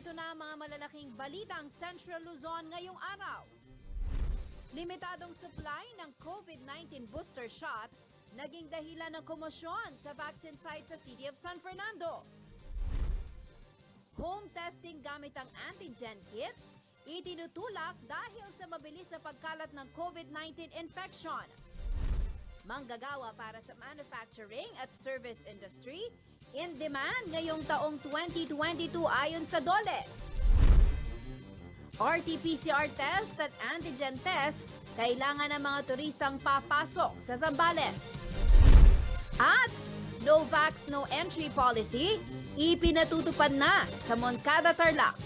narito na ang mga malalaking balitang Central Luzon ngayong araw. Limitadong supply ng COVID-19 booster shot naging dahilan ng komosyon sa vaccine site sa City of San Fernando. Home testing gamit ang antigen kits, itinutulak dahil sa mabilis na pagkalat ng COVID-19 infection. Manggagawa para sa manufacturing at service industry, in demand ngayong taong 2022 ayon sa DOLE. RT-PCR test at antigen test kailangan ng mga turistang papasok sa Zambales. At no vax, no entry policy, ipinatutupad na sa Moncada, Tarlac.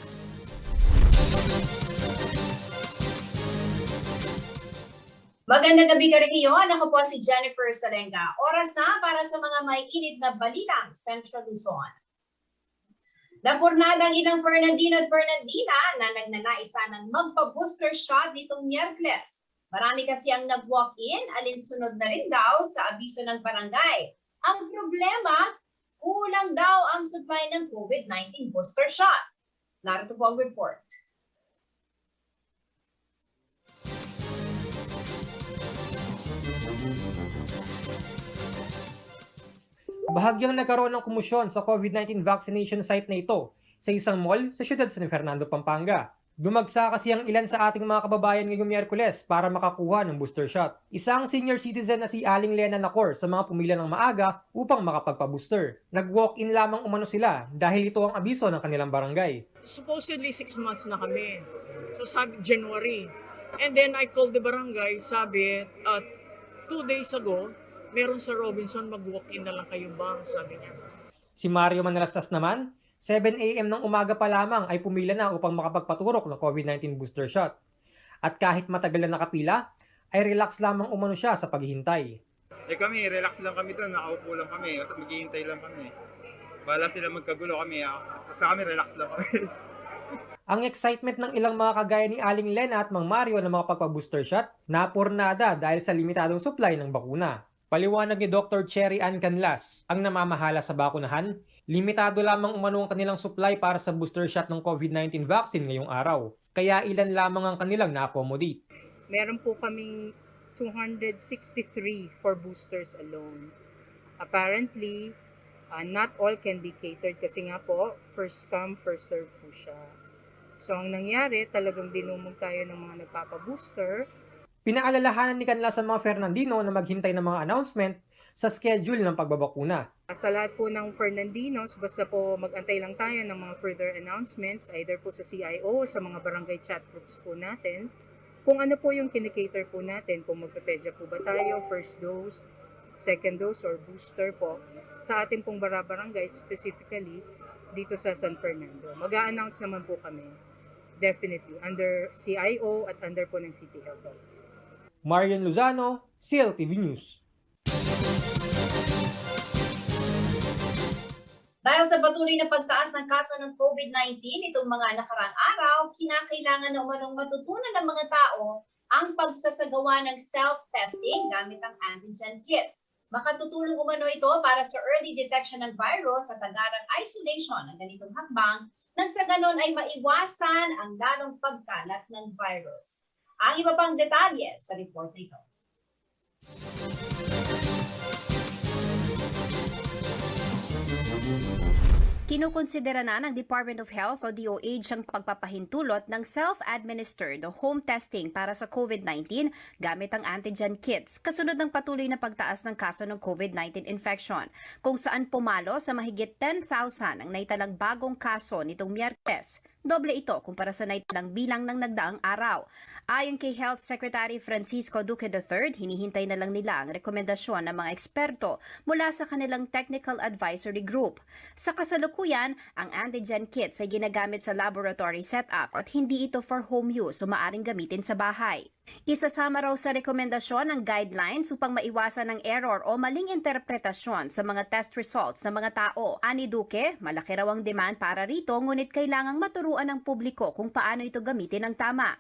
Magandang gabi ka rin iyon. Ako po si Jennifer Salenga. Oras na para sa mga may init na balitang Central Luzon. Napurnadang ilang Fernandino at Fernandina na nagnanaisa ng magpa-booster shot nitong Miyerkules. Marami kasi ang nag-walk-in, alinsunod na rin daw sa abiso ng barangay. Ang problema, kulang daw ang supply ng COVID-19 booster shot. Narito po ang report. Bahagyang nagkaroon ng komosyon sa COVID-19 vaccination site na ito sa isang mall sa siyudad San Fernando, Pampanga. Dumagsa kasi ang ilan sa ating mga kababayan ngayong Miyerkules para makakuha ng booster shot. Isang senior citizen na si Aling Lena Nacor sa mga pumila ng maaga upang makapagpa-booster. Nag-walk-in lamang umano sila dahil ito ang abiso ng kanilang barangay. Supposedly 6 months na kami. So sabi January. And then I called the barangay, sabi 2 days ago, meron sa Robinson, mag-walk-in na lang kayo ba? Sabi niya. Si Mario Manalastas naman, 7 a.m. ng umaga pa lamang ay pumila na upang makapagpaturok ng COVID-19 booster shot. At kahit matagal na nakapila, ay relax lamang umano siya sa paghihintay. Kami, relax lang kami doon, nakaupo lang kami, at maghihintay lang kami. Bala sila magkagulo kami, sa kami relax lang kami. Ang excitement ng ilang mga kagaya ni Aling Lena at Mang Mario na makapagpa-booster shot, napurnada dahil sa limitadong supply ng bakuna. Paliwanag ni Dr. Cherry Ann Canlas, ang namamahala sa bakunahan, limitado lamang umano ang kanilang supply para sa booster shot ng COVID-19 vaccine ngayong araw. Kaya ilan lamang ang kanilang na-accommodate. Meron po kaming 263 for boosters alone. Apparently, not all can be catered kasi nga po, first come, first serve po siya. So ang nangyari, talagang dinumog tayo ng mga nagpapabooster. Pinaalalahanan ni Canlas sa mga Fernandino na maghintay ng mga announcement sa schedule ng pagbabakuna. Sa lahat po ng Fernandinos, basta po mag-antay lang tayo ng mga further announcements, either po sa CIO, sa mga barangay chat groups po natin, kung ano po yung kinikater po natin, kung magpapedya po ba tayo, first dose, second dose, or booster po, sa ating pong barangay specifically, dito sa San Fernando. Mag-a-announce naman po kami, definitely, under CIO at under po ng City Health Office. Marian Lozano, Cltv News. Dahil sa patuloy na pagtaas ng kaso ng COVID-19 itong mga nakarang araw, kinakailangan na umanong matutunan ng mga tao ang pagsasagawa ng self-testing gamit ang antigen kits. Makatutulong umano ito para sa early detection ng virus at agarang isolation ng ganitong hakbang nang sa ganon ay maiwasan ang lalong pagkalat ng virus. Ang iba pang detalye sa report na ito. Kinukonsidera na ng Department of Health o DOH ang pagpapahintulot ng self-administered o home testing para sa COVID-19 gamit ang antigen kits kasunod ng patuloy na pagtaas ng kaso ng COVID-19 infection, kung saan pumalo sa mahigit 10,000 ang naitalang bagong kaso nitong Miyerkules. Doble ito kumpara sa naitalang bilang ng nagdaang araw. Ayon kay Health Secretary Francisco Duque III, hinihintay na lang nila ang rekomendasyon ng mga eksperto mula sa kanilang Technical Advisory Group. Sa kasalukuyan, ang antigen kits ay ginagamit sa laboratory setup at hindi ito for home use o maaring gamitin sa bahay. Isasama raw sa rekomendasyon ng guidelines upang maiwasan ang error o maling interpretasyon sa mga test results ng mga tao. Ani Duque, malaki raw ang demand para rito ngunit kailangang maturuan ng publiko kung paano ito gamitin ng tama.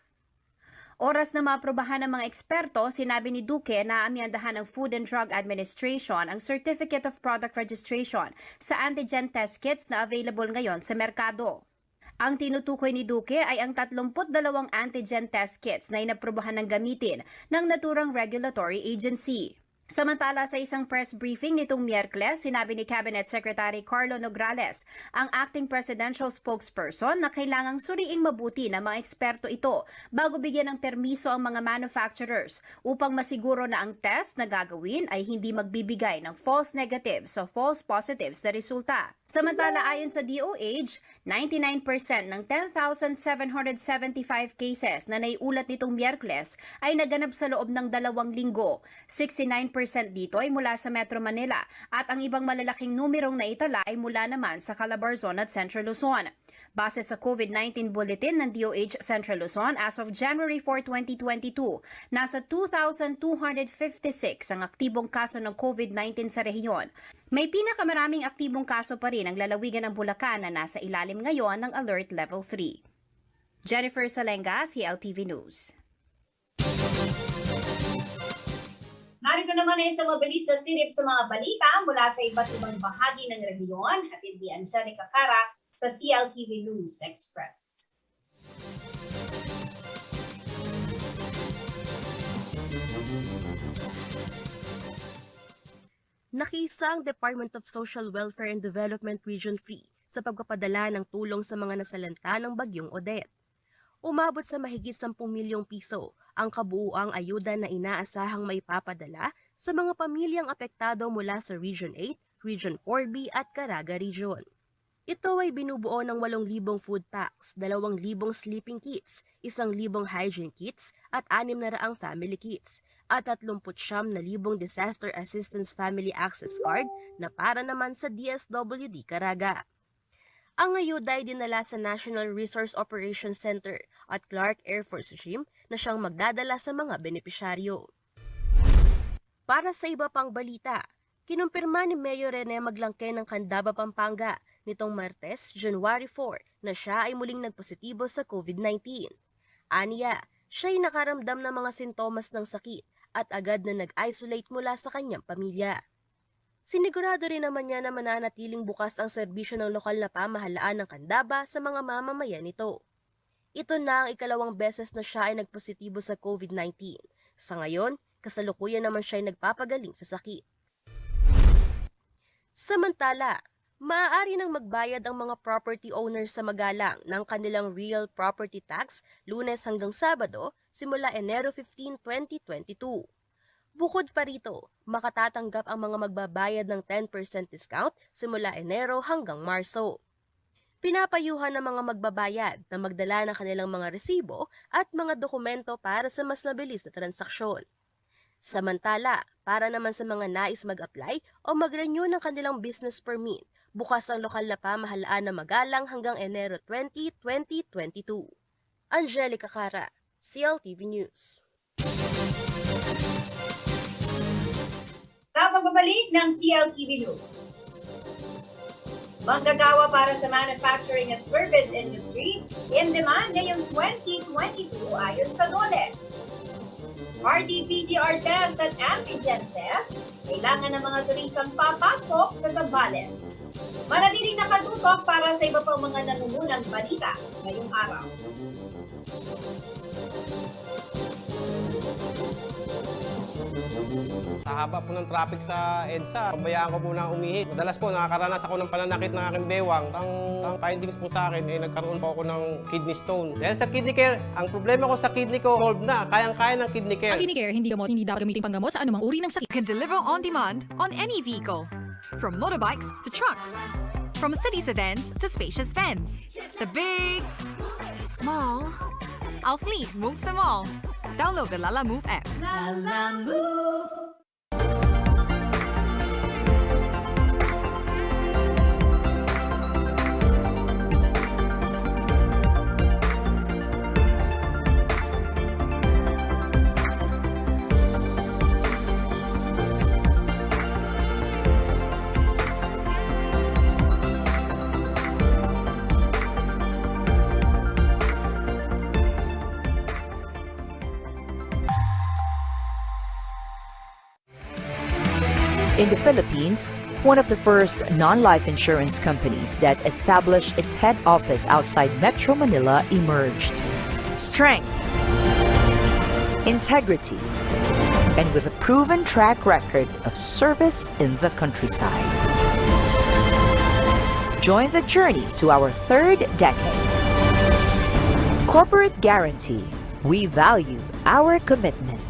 Oras na maaprobahan ng mga eksperto, sinabi ni Duque na amyandahan ng Food and Drug Administration ang Certificate of Product Registration sa antigen test kits na available ngayon sa merkado. Ang tinutukoy ni Duque ay ang 32 antigen test kits na inaprubahan ng gamitin ng naturang regulatory agency. Samantala sa isang press briefing nitong Miyerkules, sinabi ni Cabinet Secretary Carlo Nograles, ang acting presidential spokesperson, na kailangang suriing mabuti ng mga eksperto ito bago bigyan ng permiso ang mga manufacturers upang masiguro na ang test na gagawin ay hindi magbibigay ng false negatives o false positives na resulta. Samantala ayon sa DOH, 99% ng 10,775 cases na naiulat nitong Miyerkules ay naganap sa loob ng 2 linggo. 69% dito ay mula sa Metro Manila at ang ibang malalaking numerong naitala ay mula naman sa Calabarzon at Central Luzon. Base sa COVID-19 Bulletin ng DOH Central Luzon as of January 4, 2022, nasa 2,256 ang aktibong kaso ng COVID-19 sa rehiyon. May pinakamaraming aktibong kaso pa rin ang lalawigan ng Bulacan na nasa ilalim ngayon ng Alert Level 3. Jennifer Salenga, Cltv News. Narito naman ay sa mabilis na silip sa mga balita mula sa iba't ibang bahagi ng rehiyon. Hatid ni Angelica Cara sa CLTV News Express. Nakiisa ang Department of Social Welfare and Development Region 3 sa pagpapadala ng tulong sa mga nasalanta ng bagyong Odette. Umabot sa mahigit 10 milyong piso ang kabuuang ayuda na inaasahang maipapadala sa mga pamilyang apektado mula sa Region 8, Region 4B at Caraga Region. Ito ay binubuo ng 8,000 food packs, 2,000 sleeping kits, 1,000 hygiene kits at 600 family kits, at 39,000 disaster assistance family access card na para naman sa DSWD Caraga. Ang ayuda ay dinala sa National Resource Operations Center at Clark Air Force Gym na siyang magdadala sa mga benepisyaryo. Para sa iba pang balita, kinumpirma ni Mayor Rene Maglangke ng Candaba, Pampanga nitong Martes, January 4 na siya ay muling nagpositibo sa COVID-19. Aniya, siya ay nakaramdam ng mga sintomas ng sakit at agad na nag-isolate mula sa kanyang pamilya. Sinigurado rin naman niya na mananatiling bukas ang serbisyo ng lokal na pamahalaan ng Candaba sa mga mamamayan nito. Ito na ang ikalawang beses na siya ay nagpositibo sa COVID-19. Sa ngayon, kasalukuyan naman siya ay nagpapagaling sa sakit. Samantala, maaari nang magbayad ang mga property owners sa Magalang ng kanilang real property tax Lunes hanggang Sabado simula Enero 15, 2022. Bukod pa rito, makatatanggap ang mga magbabayad ng 10% discount simula Enero hanggang Marso. Pinapayuhan ng mga magbabayad na magdala ng kanilang mga resibo at mga dokumento para sa mas mabilis na transaksyon. Samantala, para naman sa mga nais mag-apply o mag-renew ng kanilang business permit, bukas ang lokal na pamahalaan na Magalang hanggang Enero 20, 2022. Angelica Cara, CLTV News. Sa pagbabalik ng CLTV News. Manggagawa para sa manufacturing at service industry in demand ngayong 2022 ayon sa DOLE. RT-PCR test at antigen test, kailangan ng mga turistang papasok sa Zambales. Manatiling nakatutok para sa iba pang mga nanungunang balita ngayong araw. Sa haba po ng traffic sa EDSA, pabayaan ko po na umihi. Madalas po nakakaranas ako ng pananakit ng aking bewang. Ang findings po sa akin ay nagkaroon po ako ng kidney stone. Dahil sa kidney care, ang problema ko sa kidney ko solved na. Kayang-kaya ng kidney care. Ang kidney care, hindi gamot, hindi dapat gamitin panggamot sa anumang uri ng sakit. Can deliver on demand on any vehicle, from motorbikes to trucks, from city sedans to spacious vans. The big, the small, our fleet moves them all. Download the Lala Move app. Lala Move! In the Philippines, one of the first non-life insurance companies that established its head office outside Metro Manila emerged. Strength, integrity, and with a proven track record of service in the countryside. Join the journey to our third decade. Corporate Guarantee. We value our commitment.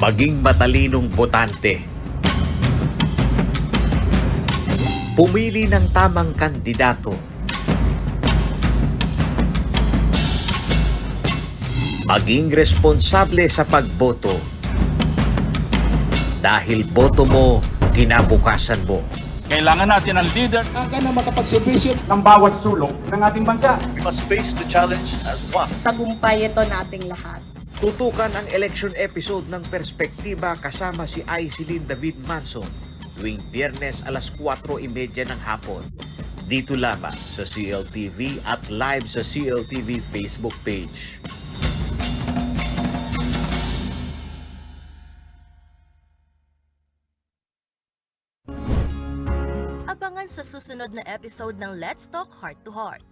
Maging matalinong botante. Pumili ng tamang kandidato. Maging responsable sa pagboto. Dahil boto mo, kinabukasan mo. Kailangan natin ang leader aga na makapagservisyo ng bawat sulok ng ating bansa. We must face the challenge as one. Tagumpay ito nating lahat. Tutukan ang election episode ng Perspektiba kasama si Aisilin David Manson tuwing Biyernes alas 4:30 ng hapon. Dito lamang sa CLTV at live sa CLTV Facebook page. Abangan sa susunod na episode ng Let's Talk Heart to Heart.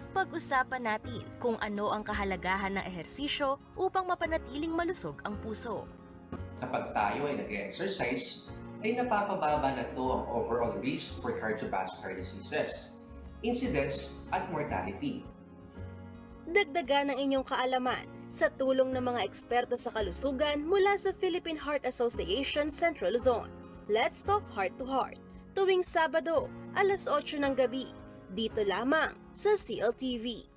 Pag-usapan natin kung ano ang kahalagahan ng ehersisyo upang mapanatiling malusog ang puso. Kapag tayo ay nag-exercise, ay napapababa na ito ang overall risk for cardiovascular diseases, incidence at mortality. Dagdagan ang inyong kaalaman sa tulong ng mga eksperto sa kalusugan mula sa Philippine Heart Association Central Luzon. Let's Talk Heart to Heart, tuwing Sabado, alas 8 ng gabi, dito lamang sa CLTV.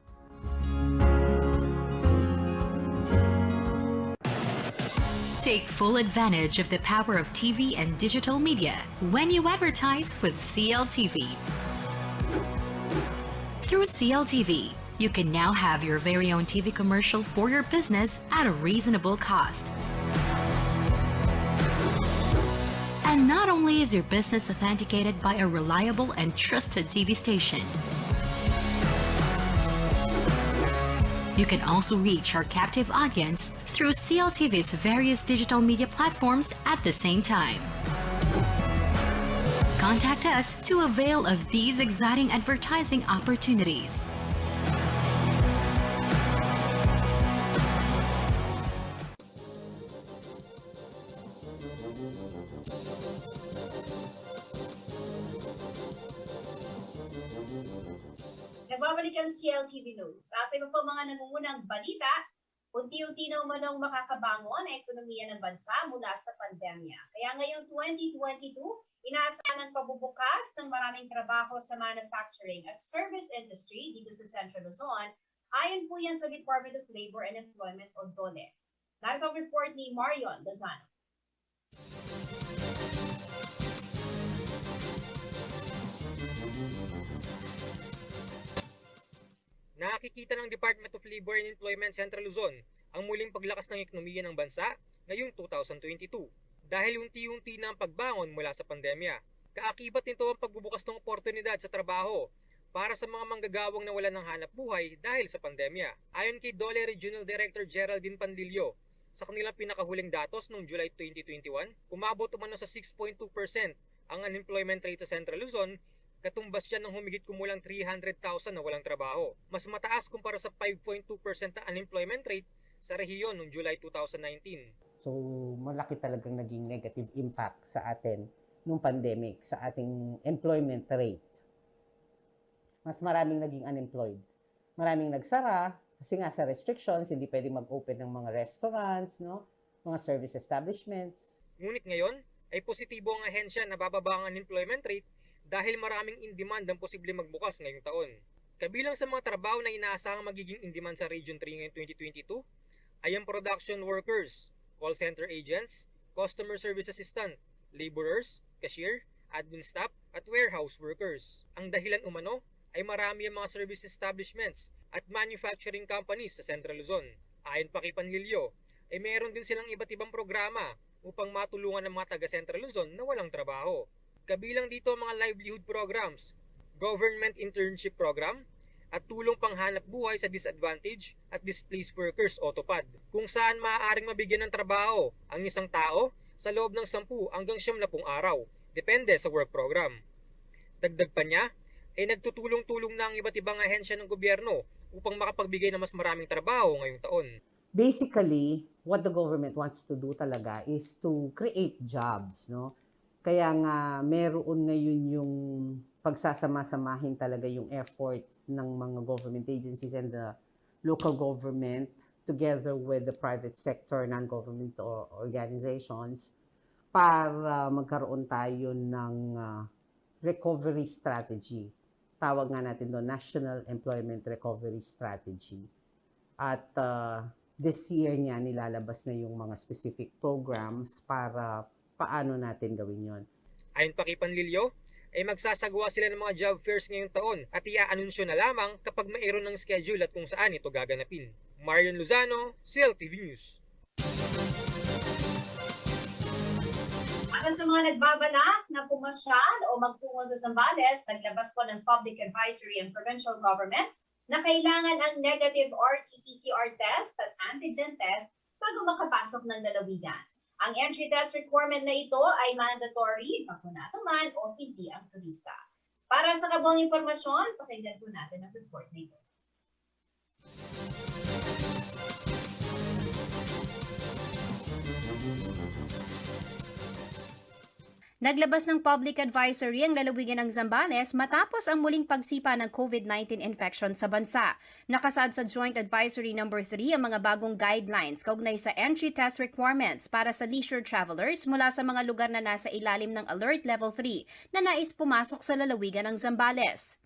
Take full advantage of the power of TV and digital media when you advertise with CLTV. Through CLTV, you can now have your very own TV commercial for your business at a reasonable cost. And not only is your business authenticated by a reliable and trusted TV station, you can also reach our captive audience through CLTV's various digital media platforms at the same time. Contact us to avail of these exciting advertising opportunities. Nagbabalik ang CLTV News. At sa iba pa mga nangungunang balita, unti-unti na umanong makakabangon ang ekonomiya ng bansa mula sa pandemya. Kaya ngayong 2022, inaasahan ang pabubukas ng maraming trabaho sa manufacturing at service industry dito sa Central Luzon. Ayon po yan sa Department of Labor and Employment o DOLE. Narito ang report ni Marion Lozano. Nakikita ng Department of Labor and Employment Central Luzon ang muling paglakas ng ekonomiya ng bansa ngayong 2022 dahil unti-unti na ang pagbangon mula sa pandemya. Kaakibat nito ang pagbubukas ng oportunidad sa trabaho para sa mga manggagawang nawalan ng hanap buhay dahil sa pandemya. Ayon kay DOLE Regional Director Geraldine Pandillo, sa kanilang pinakahuling datos noong July 2021, umabot umano sa 6.2% ang unemployment rate sa Central Luzon, katumbas siya ng humigit kumulang 300,000 na walang trabaho. Mas mataas kumpara sa 5.2% na unemployment rate sa rehiyon noong July 2019. So malaki talagang naging negative impact sa atin nung pandemic, sa ating employment rate. Mas maraming naging unemployed. Maraming nagsara kasi nga sa restrictions, hindi pwede mag-open ng mga restaurants, no? Mga service establishments. Ngunit ngayon ay positibo ang ahensya na bababa ang unemployment rate dahil maraming in-demand ang posible magbukas ngayong taon. Kabilang sa mga trabaho na inaasahang magiging in-demand sa Region 3 ngayong 2022 ay ang production workers, call center agents, customer service assistant, laborers, cashier, admin staff at warehouse workers. Ang dahilan umano ay marami ang mga service establishments at manufacturing companies sa Central Luzon. Ayon pa kay Panlilio, ay meron din silang iba't ibang programa upang matulungan ng mga taga Central Luzon na walang trabaho. Kabilang dito ang mga livelihood programs, government internship program, at tulong panghanap buhay sa disadvantaged at displaced workers o TOPAD, kung saan maaaring mabigyan ng trabaho ang isang tao sa loob ng 10 hanggang 70 araw, depende sa work program. Dagdag pa niya, ay nagtutulong-tulong na ang iba't ibang ahensya ng gobyerno upang makapagbigay ng mas maraming trabaho ngayong taon. Basically, what the government wants to do talaga is to create jobs, no? Kaya nga meron ngayon yung pagsasama-samahin talaga yung efforts ng mga government agencies and the local government together with the private sector, non-government organizations para magkaroon tayo ng recovery strategy. Tawag nga natin doon, National Employment Recovery Strategy. At this year niya nilalabas na yung mga specific programs para paano natin gawin yon. Ayon pa kay Panlilio, ay magsasagawa sila ng mga job fairs ngayong taon at i-aanunsyo na lamang kapag mayroon ng schedule at kung saan ito gaganapin. Marion Lozano, Cltv News. Para sa mga nagbabalak na pumasyal o magtungo sa Zambales, naglabas po ng Public Advisory and Provincial Government na kailangan ang negative RT-PCR test at antigen test bago makapasok ng lalawigan. Ang entry test requirement na ito ay mandatory, bakunado man o hindi ang turista. Para sa kabuang impormasyon, pakinggan po natin ang report na ito. Naglabas ng public advisory ang lalawigan ng Zambales matapos ang muling pagsipa ng COVID-19 infection sa bansa. Nakasad sa Joint Advisory No. 3 ang mga bagong guidelines kaugnay sa entry test requirements para sa leisure travelers mula sa mga lugar na nasa ilalim ng Alert Level 3 na nais pumasok sa lalawigan ng Zambales.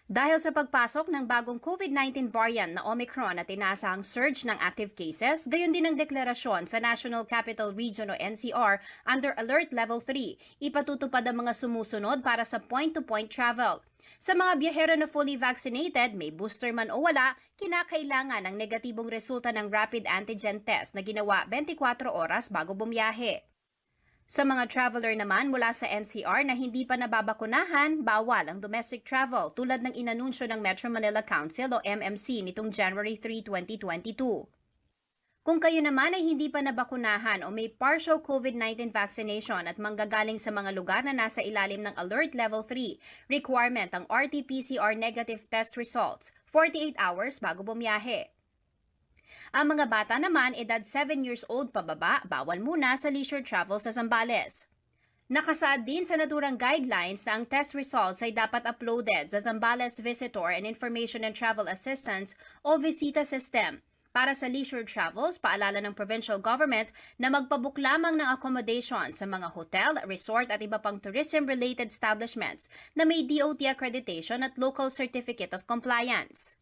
Dahil sa pagpasok ng bagong COVID-19 variant na Omicron at inaasahang surge ng active cases, gayon din ang deklarasyon sa National Capital Region o NCR under Alert Level 3, ipatutupad ang mga sumusunod para sa point-to-point travel. Sa mga biyahero na fully vaccinated, may booster man o wala, kinakailangan ang negatibong resulta ng rapid antigen test na ginawa 24 oras bago bumiyahe. Sa mga traveler naman mula sa NCR na hindi pa nababakunahan, bawal ang domestic travel tulad ng inanunsyo ng Metro Manila Council o MMC nitong January 3, 2022. Kung kayo naman ay hindi pa nabakunahan o may partial COVID-19 vaccination at manggagaling sa mga lugar na nasa ilalim ng Alert Level 3, requirement ang RT-PCR negative test results 48 hours bago bumiyahe. Ang mga bata naman, edad 7 years old pababa, bawal muna sa leisure travel sa Zambales. Nakasaad din sa naturang guidelines na ang test results ay dapat uploaded sa Zambales Visitor and Information and Travel Assistance o Visita System. Para sa leisure travels, paalala ng provincial government na magpabook lamang ng accommodation sa mga hotel, resort at iba pang tourism-related establishments na may DOT accreditation at local certificate of compliance.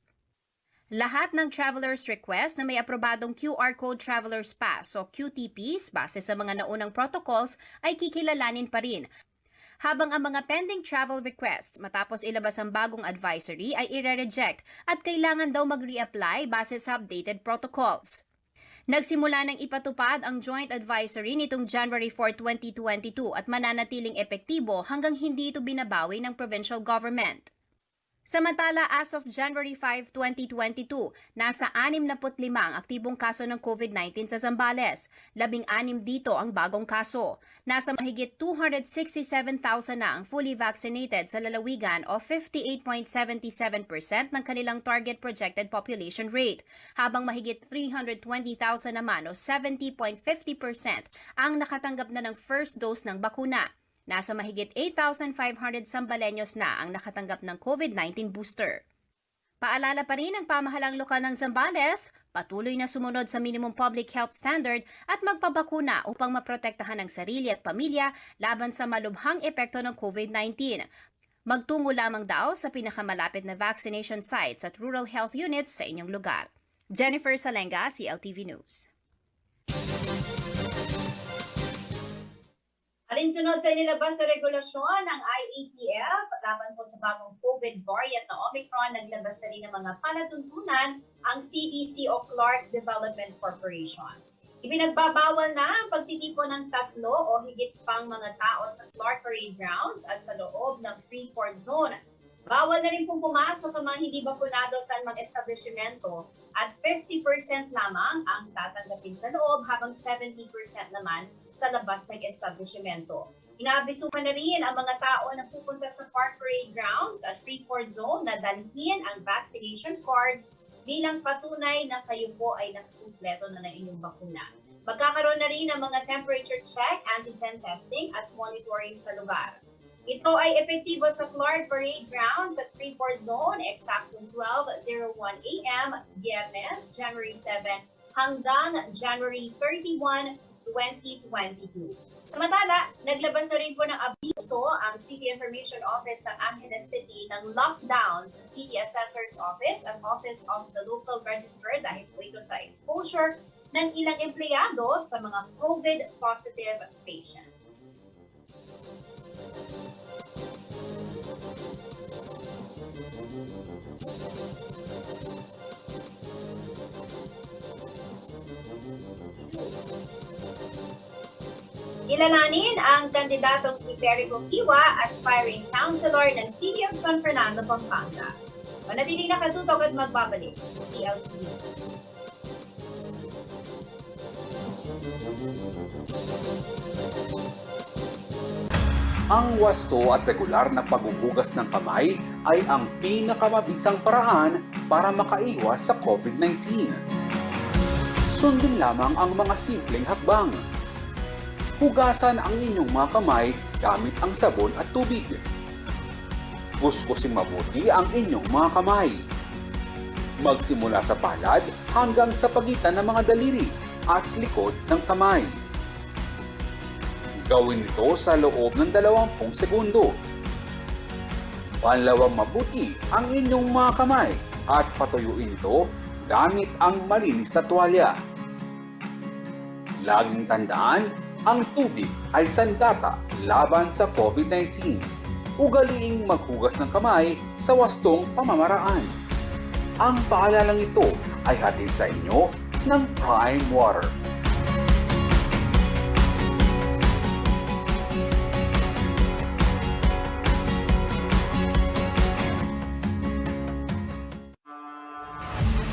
Lahat ng traveler's request na may aprobadong QR Code Traveler's Pass o QTPs base sa mga naunang protocols ay kikilalanin pa rin. Habang ang mga pending travel requests matapos ilabas ang bagong advisory ay ire-reject at kailangan daw mag-reapply base sa updated protocols. Nagsimula ng ipatupad ang Joint Advisory nitong January 4, 2022 at mananatiling epektibo hanggang hindi ito binabawi ng provincial government. Samantala, as of January 5, 2022, nasa 65 ang aktibong kaso ng COVID-19 sa Zambales. 16 dito ang bagong kaso. Nasa mahigit 267,000 na ang fully vaccinated sa lalawigan o 58.77% ng kanilang target projected population rate, habang mahigit 320,000 naman o 70.50% ang nakatanggap na ng first dose ng bakuna. Nasa mahigit 8,500 Sambaleños na ang nakatanggap ng COVID-19 booster. Paalala pa rin ng pamahalang lokal ng Zambales, patuloy na sumunod sa minimum public health standard at magpabakuna upang maprotektahan ang sarili at pamilya laban sa malubhang epekto ng COVID-19. Magtungo lamang daw sa pinakamalapit na vaccination sites at rural health units sa inyong lugar. Jennifer Salenga, Cltv News. Alinsunod sa inilabas sa regulasyon ng IATF, laban po sa bagong COVID variant na Omicron, naglabas na rin ng mga palatuntunan ang CDC o Clark Development Corporation. Ipinagbabawal na ang pagtitipon ng 3 o higit pang mga tao sa Clark Parade Grounds at sa loob ng Freeport Zone. Bawal na rin pong pumasok ang mga hindi bakunado sa anumang establishmento at 50% lamang ang tatanggapin sa loob habang 70% naman sa labas ng establishmento. Inaabisuhan na rin ang mga tao na pupunta sa Park Parade Grounds at Freeport Zone na dalhin ang vaccination cards bilang patunay na kayo po ay nakakumpleto na ng inyong bakuna. Magkakaroon na rin ng mga temperature check, antigen testing at monitoring sa lugar. Ito ay epektibo sa Clark Parade Grounds at Freeport Zone eksaktong 12:01 a.m. Biyernes, January 7 hanggang January 31, 2022. Samantala, naglabas na rin po ng abiso ang City Information Office ng Angeles City ng lockdown sa City Assessor's Office at Office of the Local Register dahil po ito sa exposure ng ilang empleyado sa mga COVID-positive patients. Ilalanin ang kandidatong si Perry Coquiwa, aspiring councilor ng City of San Fernando, Pampanga. Manatiling nakatutok at magbabalik. CLTV. Ang wasto at regular na paghuhugas ng kamay ay ang pinakamabisang paraan para makaiwas sa COVID-19. Sundin lamang ang mga simpleng hakbang. Hugasan ang inyong mga kamay gamit ang sabon at tubig. Kuskusin mabuti ang inyong mga kamay. Magsimula sa palad hanggang sa pagitan ng mga daliri at likod ng kamay. Gawin ito sa loob ng 20 segundo. Panlawang mabuti ang inyong mga kamay at patuyuin ito gamit ang malinis na tuwalya. Laging tandaan, ang tubig ay sandata laban sa COVID-19. Ugaliing maghugas ng kamay sa wastong pamamaraan. Ang paalalang ito ay hatid sa inyo ng Prime Water.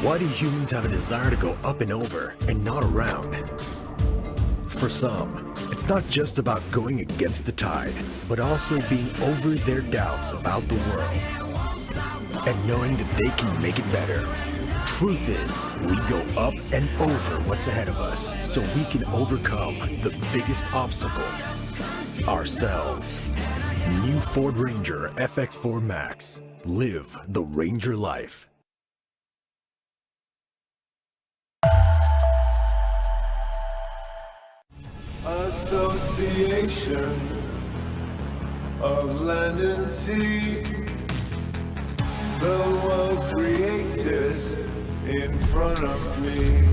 Why do humans have a desire to go up and over and not around? For some, it's not just about going against the tide, but also being over their doubts about the world and knowing that they can make it better. Truth is, we go up and over what's ahead of us so we can overcome the biggest obstacle, ourselves. New Ford Ranger FX4 Max. Live the Ranger life. Association of land and sea, the world created in front of me.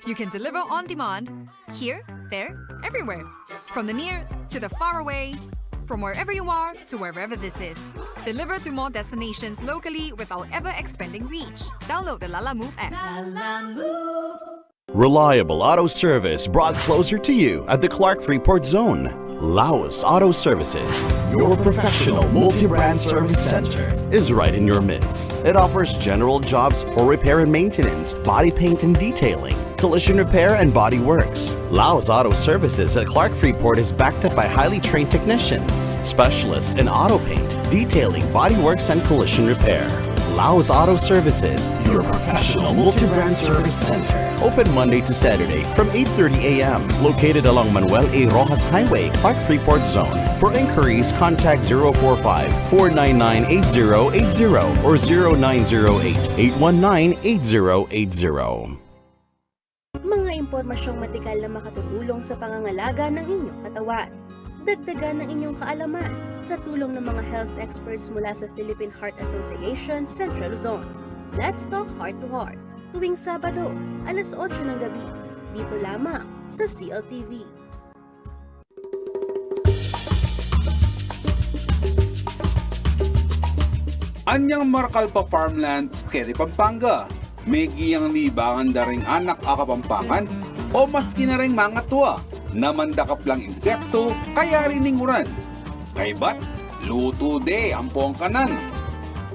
You can deliver on demand, here, there, everywhere. From the near to the far away, from wherever you are to wherever this is. Deliver to more destinations locally without ever expanding reach. Download the Lala Move app. Reliable auto service brought closer to you at the Clark Freeport Zone. Laos Auto Services, your professional multi-brand service center, is right in your midst. It offers general jobs for repair and maintenance, body paint and detailing, collision repair and body works. Laos Auto Services at Clark Freeport is backed up by highly trained technicians, specialists in auto paint, detailing, body works and collision repair. Laos Auto Services, your professional multi-brand service center. Open Monday to Saturday from 8:30 a.m. Located along Manuel A. Rojas Highway, Clark Freeport Zone. For inquiries, contact 045-499-8080 or 0908-819-8080. Mga impormasyong matikal na makatutulong sa pangangalaga ng inyong katawan. Dagdagan ng inyong kaalaman sa tulong ng mga health experts mula sa Philippine Heart Association Central Luzon. Let's Talk Heart to Heart, tuwing Sabado, alas 8 ng gabi, dito lamang sa CLTV. Anyang Marcalpa Farmlands, Cltv, Pampanga. May giyang libangan daring anak akapampangan o maski na rin mga tuwa na mandakap lang insekto kaya rininguran. Kaybat, luto de ang pongkanan.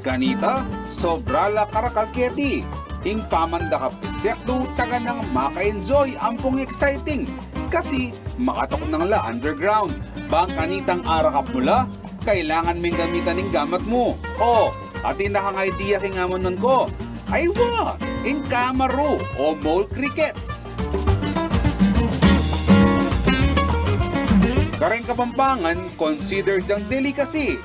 Kanita, sobrala karakalketi. Ing pamandakap insekto taga nang maka-enjoy ang pong exciting. Kasi makatok nang la underground. Bang kanitang arakap mula, kailangan may gamitan ng gamat mo. O, atin na kang idea kingamon nun ko. Aywa, ing kamaro o mole crickets. Kareng Kapampangan, considered ang delicacy.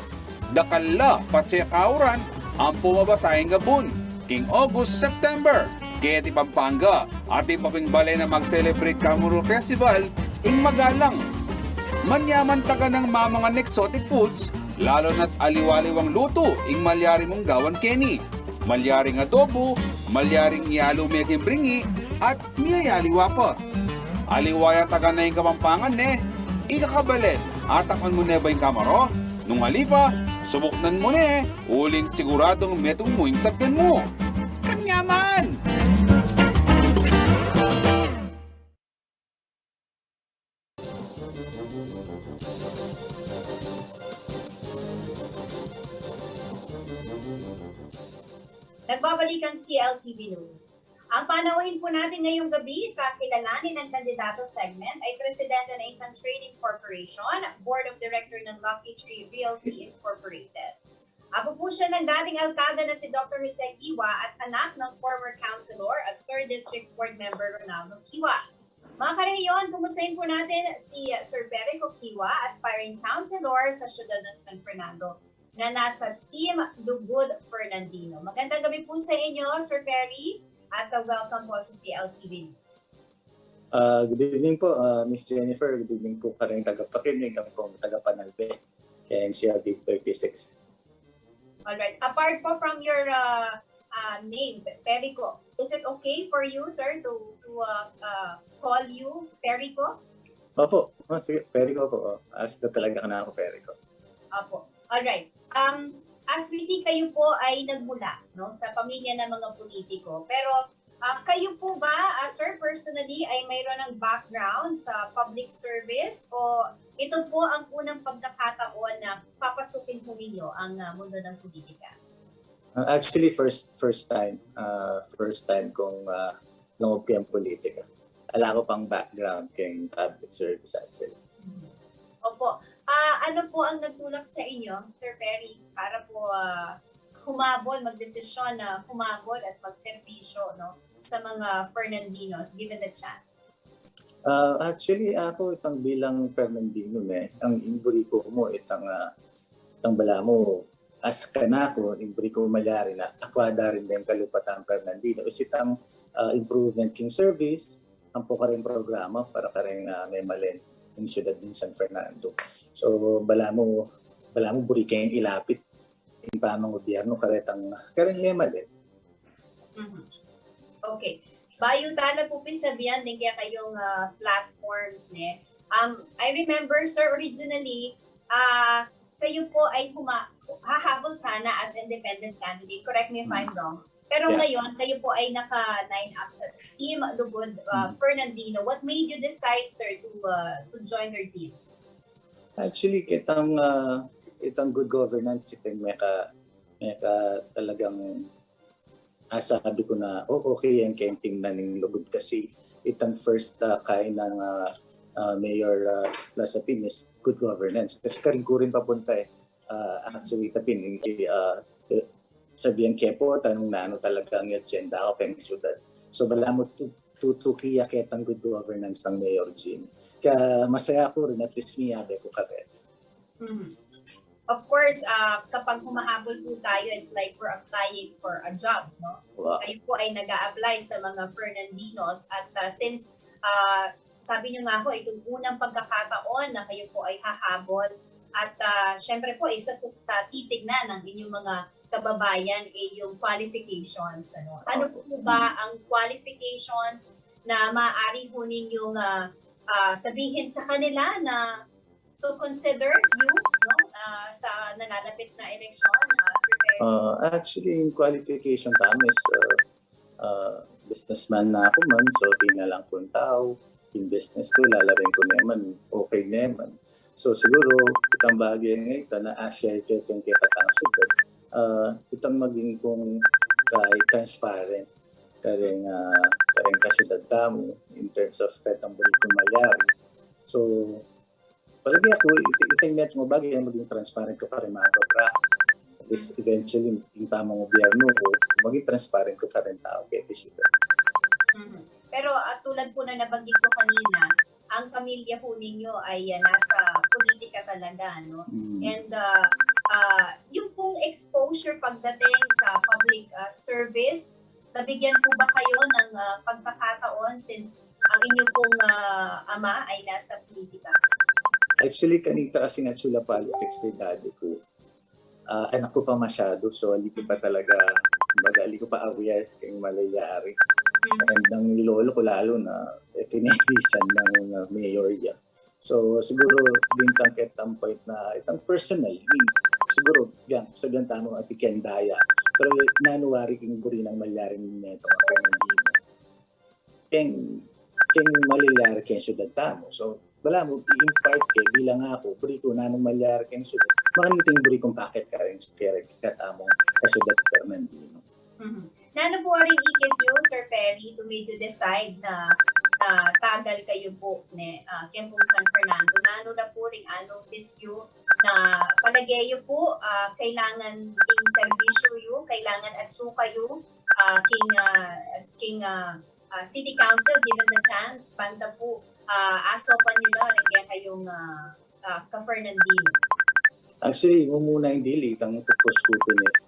Dakalla, patsekauran, ang pumabasahing gabun. King August, September. Cltv, Pampanga, ating papingbale na mag-celebrate Kamuro Festival, ing magalang. Manyaman taga ng mga exotic foods, lalo na't aliwaliwang luto, ing malyari mong gawan Kenny. Malyaring adobo, malyaring yalo meking bringi, at niyayaliwa pa. Aliwaya taga na yung Kapampangan ikakabalit, atakon mo na ba yung kamaro? Nung halipa, subuknan mo uling siguradong metong mo yung sakyan mo. Kanyaman! Nagbabalik ang CLTV News. Ang panauhin po natin ngayong gabi sa kilalanin ng kandidato segment ay presidente ng isang trading corporation, board of director ng Lucky Tree Realty Incorporated. Apo po siya ng dating alkalde na si Dr. Jose Kiwa at anak ng former councilor at 3rd District Board Member Ronaldo Kiwa. Mga karehiyon, kumustahin po natin si Sir Perico Kiwa, aspiring councilor sa siyudad ng San Fernando, na nasa Team Lugod Fernandino. Magandang gabi po sa inyo, Sir Perry, at welcome po sa CLTV News. Good evening po, Miss Jennifer. Good evening po ka rin tagapakinig ang pong tagapanalbe kay CLTV 36. Alright, apart po from your name, Perico, is it okay for you, sir, to call you Perico? Opo, sige, Perico po. Asta talaga ka na ako, Perico. Opo. Alright. As we see, kayo po ay nagmula sa pamilya ng mga politiko. Pero kayo po ba, sir, personally, ay mayroon ng background sa public service o ito po ang unang pagkakataon na papasukin po ninyo ang mundo ng politika? Actually, first time. First time kong lumog ko yung politika. Wala ko pang background kay public service actually. Opo. Ano po ang nagtulak sa inyo, Sir Perry, para po humabol, magdesisyon na humabol at magserbisyo sa mga Fernandinos, given the chance? Actually, ako itang bilang Fernandino, ang imburi ko mo, itang bala mo, as kanako, imburi ko malyari na, akwada rin din kalupatan Fernandino, is itang improvement king service, ang po ka rin programa para ka rin may malin ng siyudad ng San Fernando. So, bala mo buri kayong ilapit yung pamang gobyerno karetang lema din. Okay. Bayo tala po pinsabihan din kaya kayong platforms I remember, sir, originally, kayo po ay hahabol sana as independent candidate. Correct me if I'm wrong. Pero ngayon, kayo po ay naka-line up sa Team Lugod Fernandino. What made you decide, sir, to join your team? Actually, itang good governance, itang may ka talagang sabi ko na, okay yung camping na ng Lugod kasi itang first kain ng Mayor Lasapin is good governance. Kasi karin ko rin papunta actually tapin sabihan kepo, tanong na ano talaga ang agenda ko kayong syudad. So, wala mo tutukiya ketang good governance ng Mayor Jean. Kaya masaya ko rin, at least miyabe ko ka rin. Of course, kapag humahabol po tayo, it's like we're applying for a job, no? Wow. Kayo po ay nag-a-apply sa mga Fernandinos at since sabi nyo nga po, itong unang pagkakataon na kayo po ay hahabol at syempre po, isa sa titignan ng inyong mga kababayan ay yung qualifications. Ano po ba ang qualifications na maaari po ninyong sabihin sa kanila na to consider you sa nalalapit na eleksyon? Actually, yung qualification kami is businessman na ako man, so di na lang kung tao, yung business ko, lalabing ko naman, okay naman. So siguro, itang bagay ngayon na share kayo kung kaya syudad, itang maging kung kay transparent, karing kasyudad tamo in terms of katang balik kong mayari. So, palagi ako, itang met mo bagay maging transparent ko pa rin mga kabra. At least eventually, yung tamang gobyerno ko, maging transparent ko pa rin tao kaya syudad. Pero tulad po na nabanggit ko kanina, ang pamilya po ninyo ay nasa politika talaga, no? And yung pong exposure pagdating sa public service, nabigyan po ba kayo ng pagkakataon since ang inyo pong ama ay nasa politika? Actually, kanita kasi nga chula politics ni daddy ko. Anak ko pa masyado, so hindi ko pa talaga, hindi ko pa aware kung malayari. And ang lolo ko lalo na kinedisan ng mayor niya. So siguro din tangket ang point na itang personal, siguro yan, sa gantano at ikendaya. Pero nanuwari kong buri ng malyaring neto mga Fernandino. Keng malayari keng syudad tamo. So wala mo, i-impart kay bilang ako, buri ko na nung malyari keng syudad. Makaniting buri kong paket ka rin katamong kasyudad Fernandino. Nano po rin ikit nyo, Sir Perry, to make you decide na tagal kayo po ni Kempong San Fernando. Nano na po rin anong disyo na palagay po kailangan king servisyo yu, kailangan at suka yu, king City Council given the chance, banda po asopan nyo na rin kaya kayong ka-Fernandino. Actually, muna yung dili, itang purpose ko if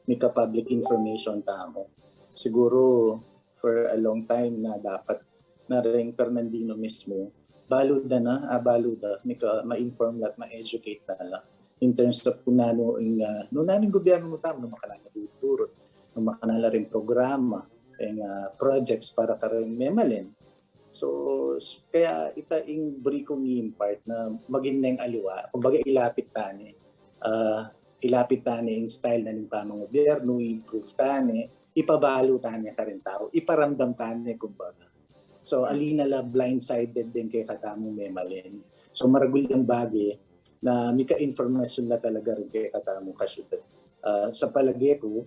may ka-public information tamo. Siguro, for a long time na dapat na rin Fernandino mismo, baluda, may ma-inform at ma-educate na lang. In terms of kung nano yung gobyerno mo tamo, makanala tuturo, makanala rin programa, projects para karing memalin. So, kaya ita yung buri kong i-impart na maging na yung aliwa, kumbaga ilapit tani yung style na ng pamang gobyerno, improve tani, ipabalo tani ka rin tao, iparamdam tani kumbaga. So, alina la blindsided din kay katamong memalin. So, maragul yung bagay na may ka-informasyon na talaga rin kay katamong kasyudad. Sa palagay ko,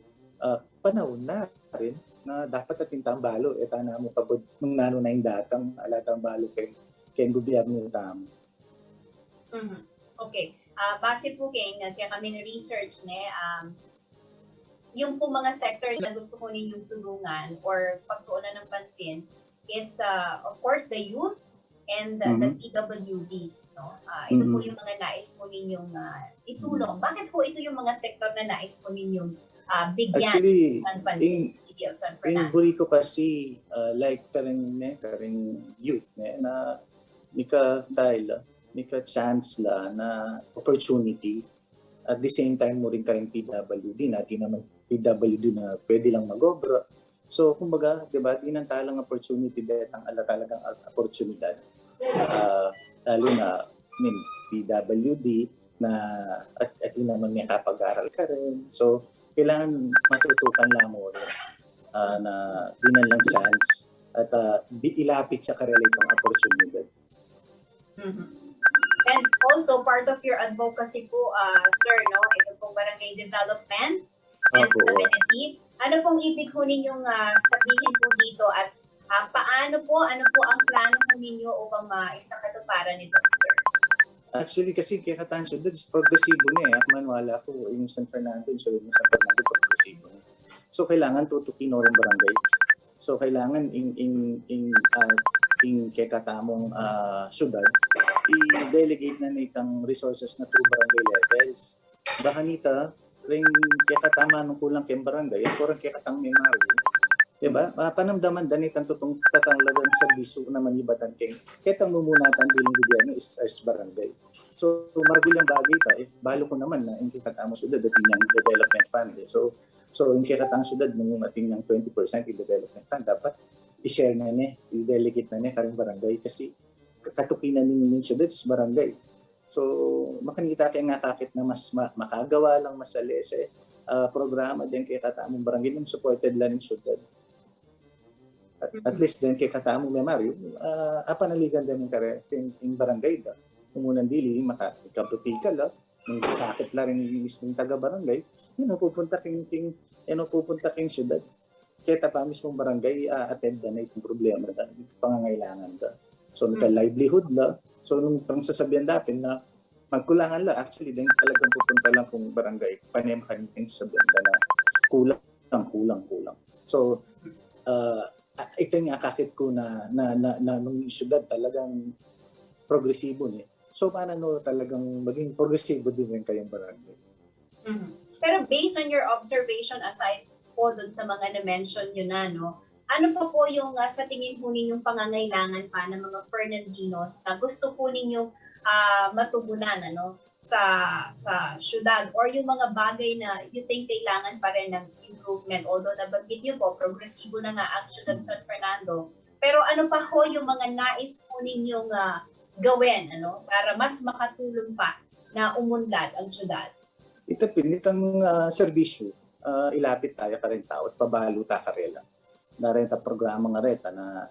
panahon na rin na dapat ating tambalo na mo kabod nung nano na yung datang alatang balo kay gobyerno tamo. Okay. Base po kaya kami na research yung po mga sector na gusto ko ninyong tulungan or pagtuunan ng pansin is of course the youth and the PWDs, no? Ito po yung mga nais po ninyong isulong. Bakit po ito yung mga sector na nais po ninyong bigyan? Actually, ng pansin sa City of San Fernando? buri ko kasi like karing youth na may ka chance la na opportunity. At the same time mo rin karing PWD na di naman PWD na pwede lang mag-obra. So kumbaga, di ba, tinantalang opportunity dahil ang talagang oportunidad. Lalo na PWD na at di naman may kapag-aral ka rin. So kailangan matutukan lang mo rin na di na lang chance at ilapit sa karelate ng oportunidad. And also, part of your advocacy po, sir, no? Ito pong barangay development and community. Ano pong ibig po ninyong sabihin po dito at ano po ang plano po ninyo upang maisakatuparan nito, sir? Actually, kasi kaya katansyo, that is progresibo na Manwala ko, yung San Fernando, so yung San Fernando, progresibo na. So kailangan tutukin ng barangay. So kailangan in kekatamong syudad i-delegate na nitang resources na through barangay levels. Baka nita ring kekatama nung kulang kay barangay, kurang kekatang may margo. Diba? Panamdaman danit ang tutong tatanglagang serbisyo na manibatan kay ketang mumunatan bilang gobyerno is barangay. So margulang bagay pa, balo ko naman na yung kekatamo syudad at yung development fund. So yung kekatang syudad nung ating ng 20% in development fund, dapat i-share na niya, i-delegate na niya karing barangay kasi katukinan ng syudad is barangay. So makanita kaya nga kakit na mas makagawa lang mas alese programa din kay katamong barangay ng supported lang ng syudad. At least din kay katamong memory, panaligan din yung barangay da. Kumunan dili makapikal ng sakit la rin mismong taga-barangay, yun pupunta king syudad. Kaya pa mismong barangay attend na itong problema da, pangangailangan da. So may livelihood la. So nung sasabihan natin na magkulangan la, actually din talagang pupunta lang kung barangay panem kaniting sabihan na kulang. So ito yung akakit ko na nung syudad talagang progresibo niya. So paano talagang maging progresibo din rin kayong barangay? Pero based on your observation, aside po dun sa mga na-mention nyo na, no, ano pa po yung sa tingin po ninyong pangangailangan pa ng mga Fernandinos na gusto po ninyong matugunan sa syudad, or yung mga bagay na you think kailangan pa rin ng improvement, although nabanggit nyo po, progresibo na nga ang syudad San Fernando. Pero ano pa ho yung mga nais po ninyong gawin para mas makatulong pa na umunlad ang syudad? Ito pinitang serbisyo, ilapit tayo ka rin tao at pabalo ta karela. Narenta programa nga reta na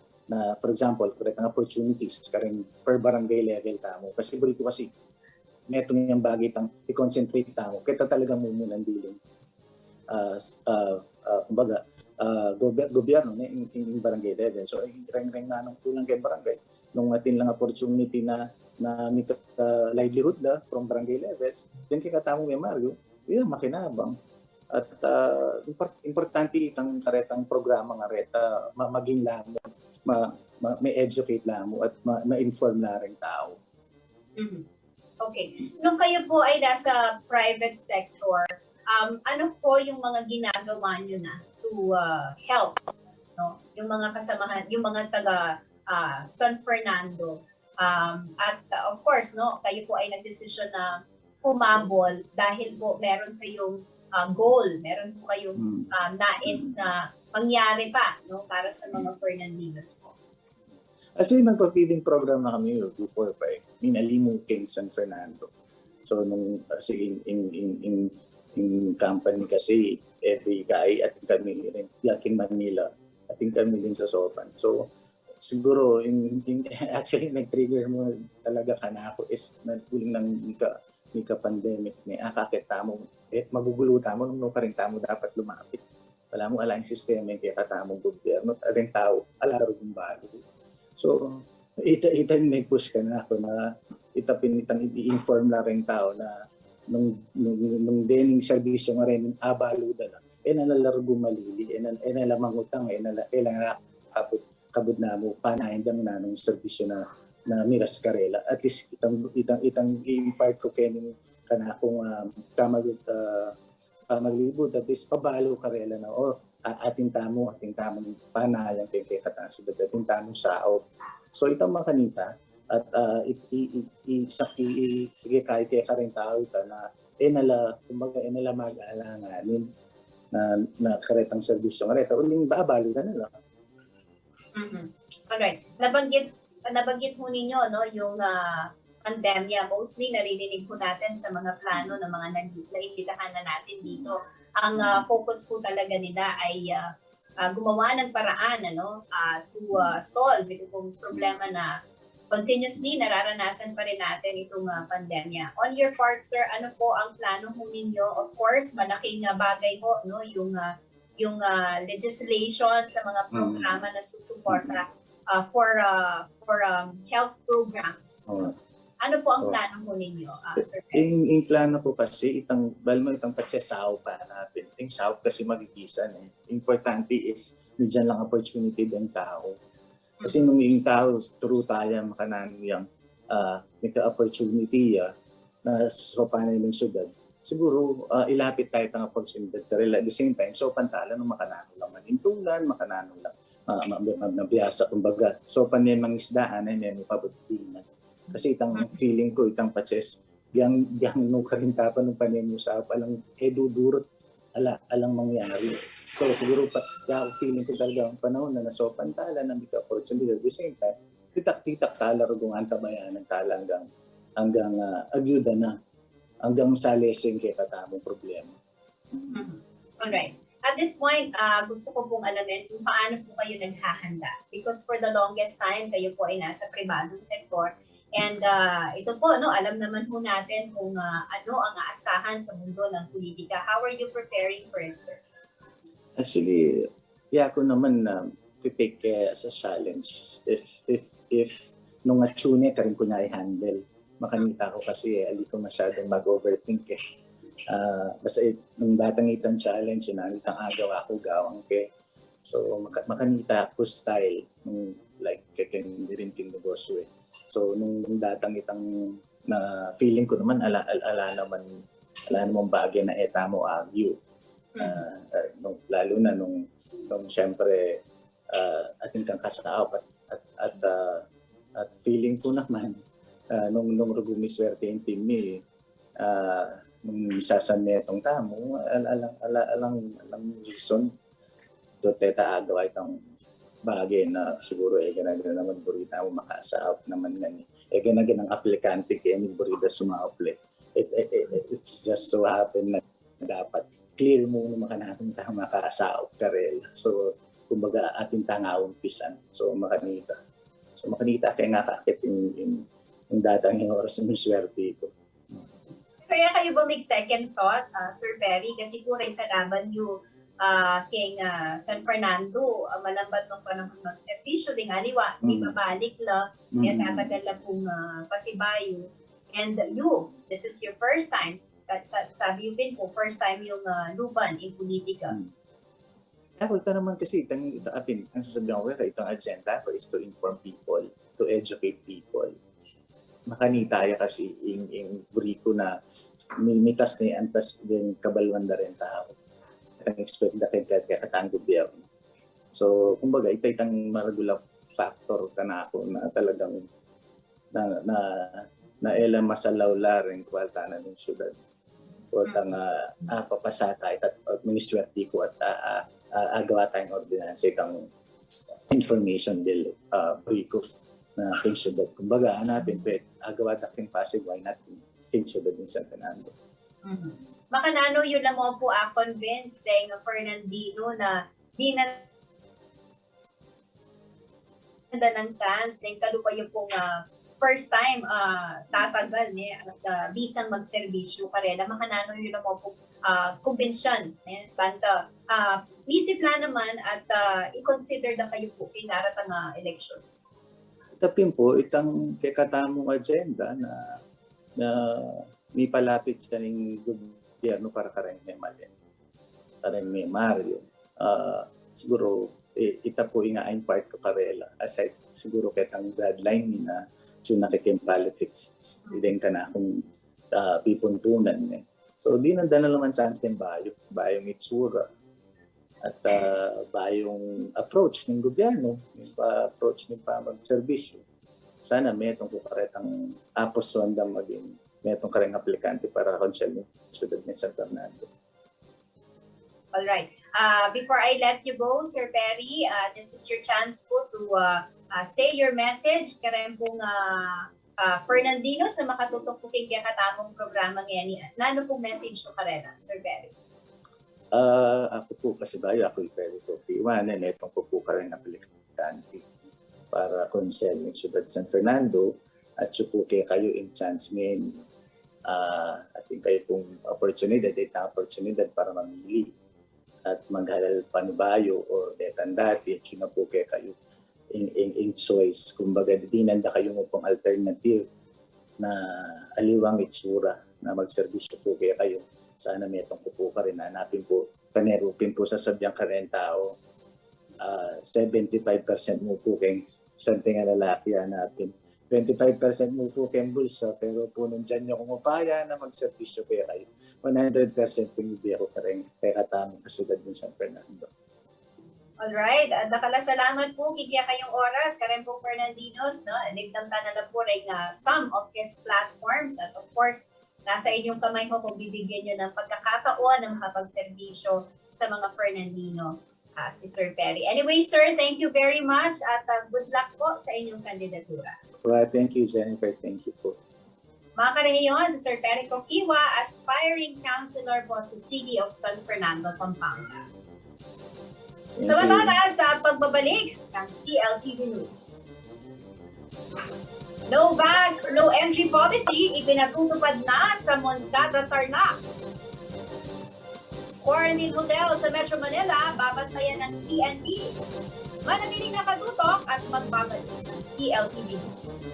for example, karetang opportunities ka rin per barangay level tamo. Kasi burito kasi neto niyang bagay tang i-concentrate tamo. Kita talagang mumunan bilin. Kumbaga, gobyerno in barangay level. So, ring-ring na nung kulang kay barangay. Nung atin lang opportunity na may livelihood la from barangay levels, then kikatamong may margo, yun, makinabang. At importante itang karetang programa nga reta, maging lamo, may educate lamo at ma-inform na rin tao. Okay. Nung kayo po ay nasa private sector, ano po yung mga ginagawa nyo na to help yung mga kasamahan, yung mga taga San Fernando? At of course, kayo po ay nagdesisyon na humabol dahil po meron kayong goal, meron po kayong nais na mangyari pa para sa mga Fernandinos po. Actually, nagpa-feeding program na kami before pa Minalimo King San Fernando. So, nung kasi in company kasi, every guy at kami rin, Yaking Manila, at kami din sa Sopan. So, siguro, actually, nag-trigger mo talaga ka na ako is nagpuling ng pandemic ni akakit tamo, magugulo tamo, nung ka rin tamo dapat lumapit. Wala mo alang sistema yung kaya katamong gobyerno, at rin tao, alaro yung bago. So, may push ka na ako na itapin i-inform na rin tao na nung dening serbisyo nga rin abaluda na, nalalaro malili, nalamang utang, nalang kabud na mo, panahin lang na nung serbisyo na miras karela. At least itang i-impart ko kayo kanakong maglibot, at least pabalo karela na, ating tamong panayang kay katanso, ating tamong sao. So itong mga kanita, at kahit kaya ka rin tao ito na nala mag-alanganin na karetang serbisyo ng reta, uling baabalo na nila. Alright. Nabanggit mo ninyo yung pandemya. Mostly narinig po natin sa mga plano ng mga naimbitahan na natin dito. Ang focus po talaga nila ay gumawa ng paraan to solve itong problema na continuously nararanasan pa rin natin itong pandemya. On your part, sir, ano po ang plano po ninyo? Of course, malaking bagay po yung legislation sa mga programa na susuporta for health programs. Ano po ang Oh. plano po ninyo, Sir Perry? Yung plano ko kasi, itang patsesaw pa natin. Yung saw kasi magigisan eh. Importante is, medyan lang opportunity ng tao. Kasi nung yung tao, through tayo makanan yung may opportunity na sopanan ng syudad. Siguro, ilapit tayo ng opportunity. Pero at the same time, so pantala nung makanano lang manintulan, makanano lang nabiyasa, kumbaga. So panin mang isdaan ay may pabutiin. Kasi itang feeling ko, itang patses, yang nung karintapan ng panin mo sa alang dudurot, alang mangyari. So siguro feeling ko talaga ang panahon na nasopan tala, na may opportunity at the same time, titak-titak tala rugong antabayanan tala hanggang agyuda na, hanggang sa leseng kaya katamong problema. Alright. At this point, gusto ko pong alamin kung paano po kayo naghahanda. Because for the longest time, kayo po ay nasa pribadong sektor. And ito po, alam naman po natin kung ano ang aasahan sa mundo ng politika. How are you preparing for it, sir? Actually, ko naman to take as a challenge. If nung atune ka rin ko na i-handle, makanita ko kasi ali ko masyadong mag-overthink eh. Basta nung datangitan challenge, nanitang agaw ako gawang ke. So makanita ko style, like kakin rin king negosyo eh. So nung datangitang na feeling ko naman ala naman bagay na eta mo agyo. Lalo na nung syempre ating kang kasaop at feeling ko naman nung rugumiswerte yung team ni nung isasan niya itong tamo alang reason to teta agaw itong bagay na siguro ganagana naman burita mo makasaop naman yan ganagana ang aplikante kaya ni burida sumaople it's just so happen na dapat clear mo na makanatong tama makasaop karel so kumbaga ating tangawang pisan so makanita kaya nga kakit yung datang yung oras ng swerte ko. Kaya kayo ba make second thought, Sir Perry? Kasi po rin kalaban yung king San Fernando, malambat ng panahon mag-servisyo, ding aliwa, may mabalik la, kaya tatagal la pong pasibayo. And you, this is your first time, sabi yung po, first time yung luban in politika. Ako, ito naman kasi, ang sasabihan ko, itong agenda ko is to inform people, to educate people. Makanita kasi yung buriko na mitas na antas din kabalwan na rin tao. Ang expect na kaya katang gobyerno. So, kumbaga, ito itang maragulang factor ka na ako na talagang na elang masalaw rin kwalta na ng syudad. O tang papasata at administrati ko at agawa tayong ordinansa itang information bill buriko na king syudad. Kumbaga, hanapin agawa taking pasig, why not king syudad ng San Fernando. Makanano yun lang mo po convinced dahil Fernandino na di na ng chance dahil kalupa yung pong first time tatagal at bisang magserbisyo karela. Makanano yun lang mo po convention. Banta, isip lang naman at i-consider na kayo po kinaratang election. Tapin po, itang kekatamong agenda na may palapit siya ng gobyerno para karang may malin. Karang may Mario. Siguro, ita po nga ang part ko karela. Aside, siguro ketang deadline ni na so nakikim politics. Hindi ka na akong pipuntunan. So, di nandala naman chance din bayong itsura. At bayong approach ng gobyerno, yung approach ng pamag-servisyo. Sana may itong kukaretang apos wandang maging may itong kareng aplikante para konsyal ng syudad ng San Fernando. Alright. Before I let you go, Sir Perry, this is your chance po to say your message kareng pong Fernandino sa makatutok po kay katamong programa ngayon. Nano pong message to karela, Sir Perry? Ako po kasi ako pwede ko iwanan itong po ka rin aplikante para konsyel ng syudad San Fernando at po kayo in chance ngayon at kayo pong opportunidad para mamili at maghalal panubayo o detandati at yun na po kayo in choice kumbaga di nanda kayo mo pong alternative na aliwang itsura na magserbisyo po kaya kayo. Sana may itong po ka rin. Hanapin po, panerupin po sa sabyang karen tao. 75% mo po kayong something na lalaki hanapin. 25% mo po kayong bulsa, pero po nandyan nyo kung upaya na magserbisyo kaya kayo. 100% pinibigay ko ka rin kaya katamang kasulad ng San Fernando. Alright, salamat po kaya kayong oras, karen po Fernandinos, no? Nagtamta na lang po rin some of his platforms at of course, nasa inyong kamay ho kung bibigyan nyo ng pagkakataon na makapagserbisyo sa mga Fernandino, si Sir Perry. Anyway, sir, thank you very much at good luck po sa inyong kandidatura. Well, thank you, Jennifer. Thank you po. Mga karehiyon, si Sir Perry Coquiwa, aspiring councilor po sa City of San Fernando, Pampanga. Samantala sa pagbabalik ng CLTV News. No vax, no entry policy ipinatutupad na sa Moncada, Tarlac. Quarantine hotel sa Metro Manila babantayan ng PNP. Manatiling nakatutok at magbabalik ng CLTV News.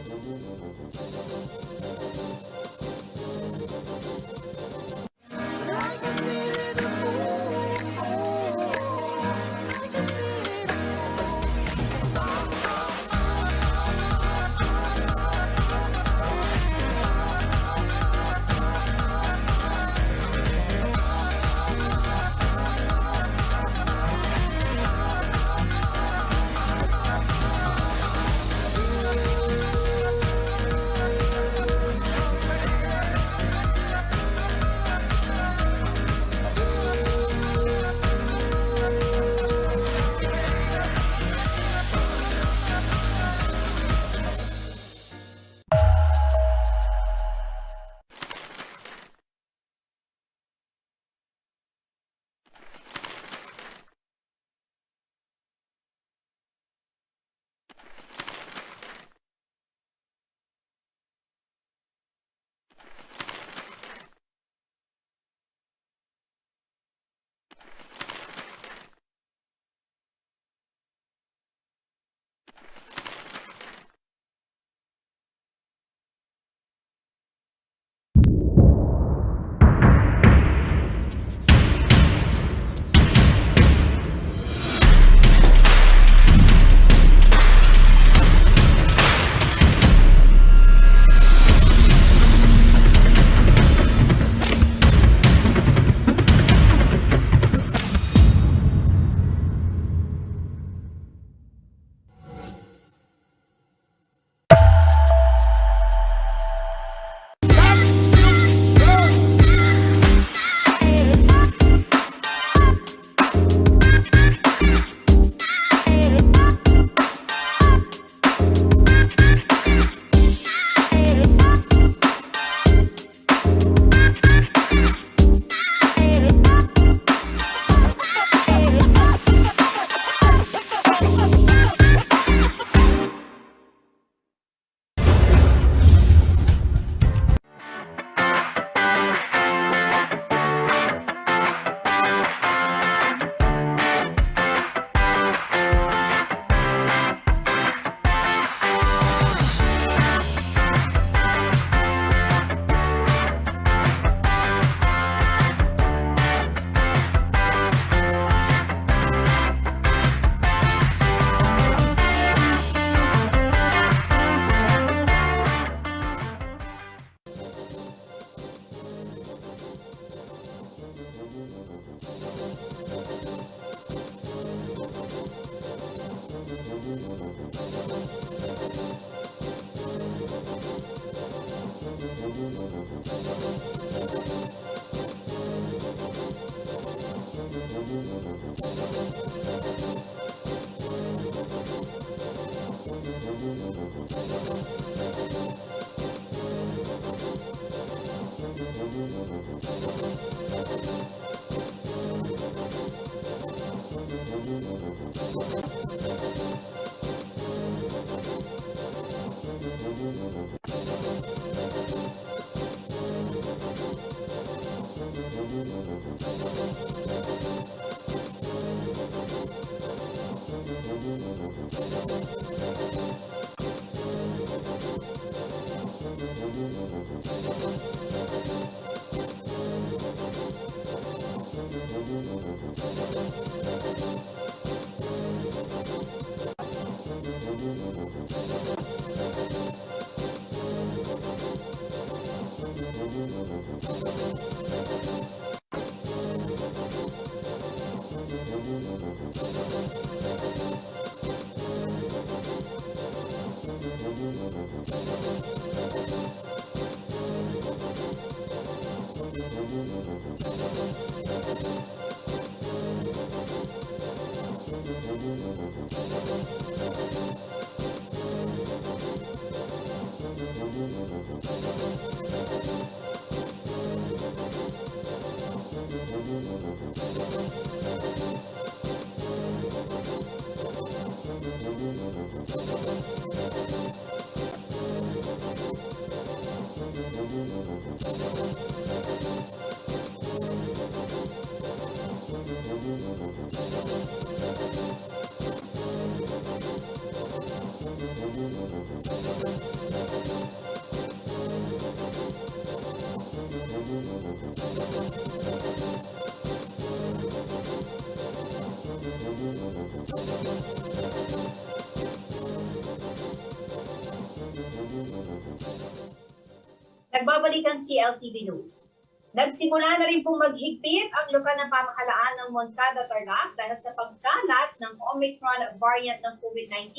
Nagbabalik ang CLTV News. Nagsimula na rin pong maghigpit ang lokal na pamahalaan ng Moncada Tarlac dahil sa pagkalat ng Omicron variant ng COVID-19.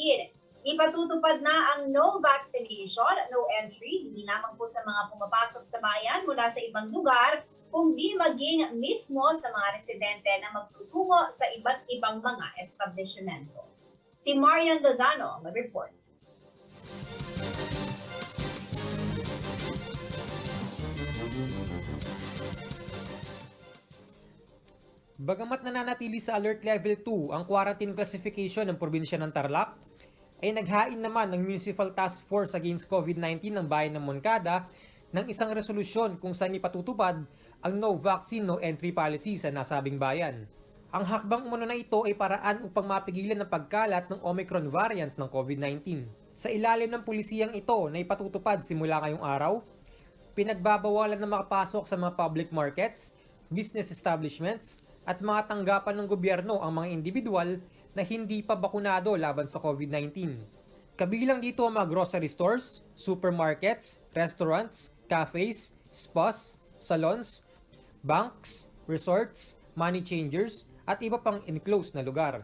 Ipatutupad na ang no vaccination, no entry, hindi lamang po sa mga pumapasok sa bayan mula sa ibang lugar, kundi maging mismo sa mga residente na magtutungo sa iba't ibang mga establishmento. Si Marian Lozano mag-report. Bagamat nananatili sa Alert Level 2 ang quarantine classification ng probinsya ng Tarlac, ay naghain naman ng Municipal Task Force Against COVID-19 ng bayan ng Moncada ng isang resolusyon kung saan ipatutupad ang no vaccine, no entry policy sa nasabing bayan. Ang hakbang umano na ito ay paraan upang mapigilan ang pagkalat ng Omicron variant ng COVID-19. Sa ilalim ng pulisiyang ito na ipatutupad simula ngayong araw, pinagbabawalan na makapasok sa mga public markets, business establishments, at mga tanggapan ng gobyerno ang mga individual na hindi pa bakunado laban sa COVID-19. Kabilang dito ang mga grocery stores, supermarkets, restaurants, cafes, spas, salons, banks, resorts, money changers, at iba pang enclosed na lugar.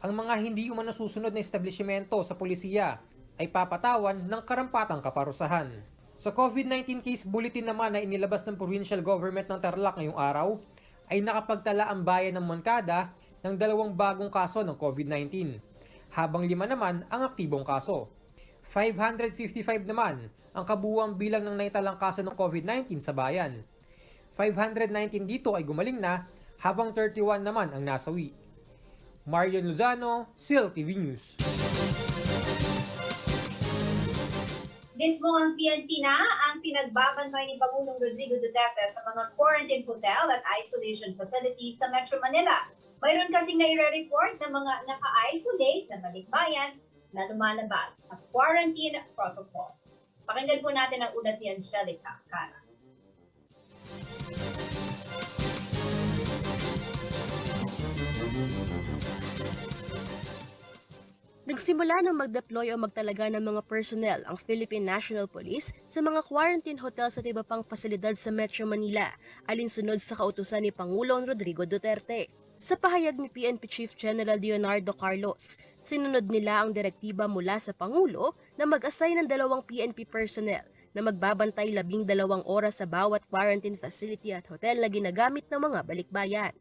Ang mga hindi umano susunod na establishmento sa polisiya ay papatawan ng karampatang kaparusahan. Sa COVID-19 case bulletin naman na inilabas ng provincial government ng Tarlac ngayong araw, ay nakapagtala ang bayan ng Moncada ng 2 bagong kaso ng COVID-19, habang 5 naman ang aktibong kaso. 555 naman ang kabuuang bilang ng naitalang kaso ng COVID-19 sa bayan. 519 dito ay gumaling na, habang 31 naman ang nasawi. Marian Lozano, CLTV News. Mismo ang PNP na ang pinagbabantay ni Pangulong Rodrigo Duterte sa mga quarantine hotel at isolation facilities sa Metro Manila. Mayroon kasing naire-report ng mga naka-isolate na balikbayan na lumalabas sa quarantine protocols. Pakinggan po natin ang ulat ni Angelica Cara. Nagsimula ng mag-deploy o magtalaga ng mga personnel ang Philippine National Police sa mga quarantine hotel at iba pang pasilidad sa Metro Manila, alinsunod sa kautusan ni Pangulong Rodrigo Duterte. Sa pahayag ni PNP Chief General Leonardo Carlos, sinunod nila ang direktiba mula sa Pangulo na mag-assign ng 2 PNP personnel na magbabantay 12 oras sa bawat quarantine facility at hotel na ginagamit ng mga balikbayan.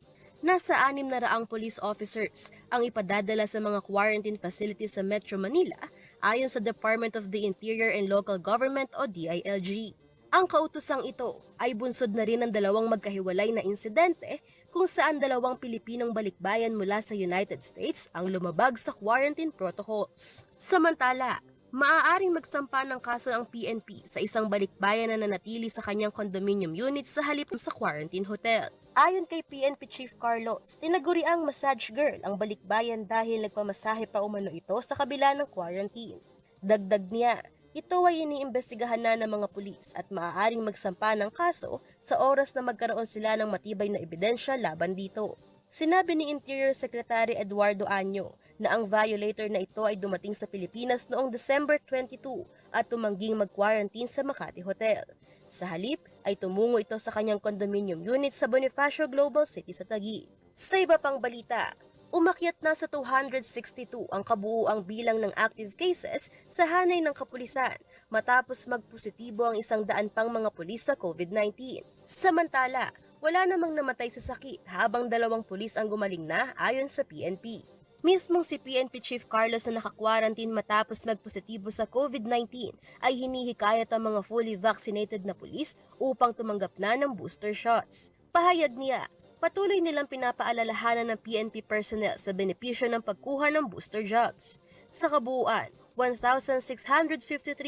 Nasa 600 police officers ang ipadadala sa mga quarantine facilities sa Metro Manila ayon sa Department of the Interior and Local Government o DILG. Ang kautosang ito ay bunsod na rin ng 2 magkahiwalay na insidente kung saan 2 Pilipinong balikbayan mula sa United States ang lumabag sa quarantine protocols. Samantala, maaaring magsampa ng kaso ang PNP sa isang balikbayan na nanatili sa kanyang condominium unit sa halip sa quarantine hotel. Ayon kay PNP Chief Carlos, tinaguriang massage girl ang balikbayan dahil nagpamasahe pa umano ito sa kabila ng quarantine. Dagdag niya, ito ay iniimbestigahan na ng mga pulis at maaaring magsampa ng kaso sa oras na magkaroon sila ng matibay na ebidensya laban dito. Sinabi ni Interior Secretary Eduardo Año na ang violator na ito ay dumating sa Pilipinas noong December 22 at tumangging mag-quarantine sa Makati Hotel. Sa halip ay tumungo ito sa kanyang condominium unit sa Bonifacio Global City sa Taguig. Sa iba pang balita, umakyat na sa 262 ang kabuuang bilang ng active cases sa hanay ng kapulisan matapos magpositibo ang 100 pang mga pulis sa COVID-19. Samantala, wala namang namatay sa sakit habang 2 pulis ang gumaling na ayon sa PNP. Mismong si PNP Chief Carlos na naka-quarantine matapos magpositibo sa COVID-19 ay hinihikayat ang mga fully vaccinated na pulis upang tumanggap na ng booster shots. Pahayag niya, patuloy nilang pinapaalalahanan ng PNP personnel sa benepisyo ng pagkuha ng booster jobs. Sa kabuuan, 1,653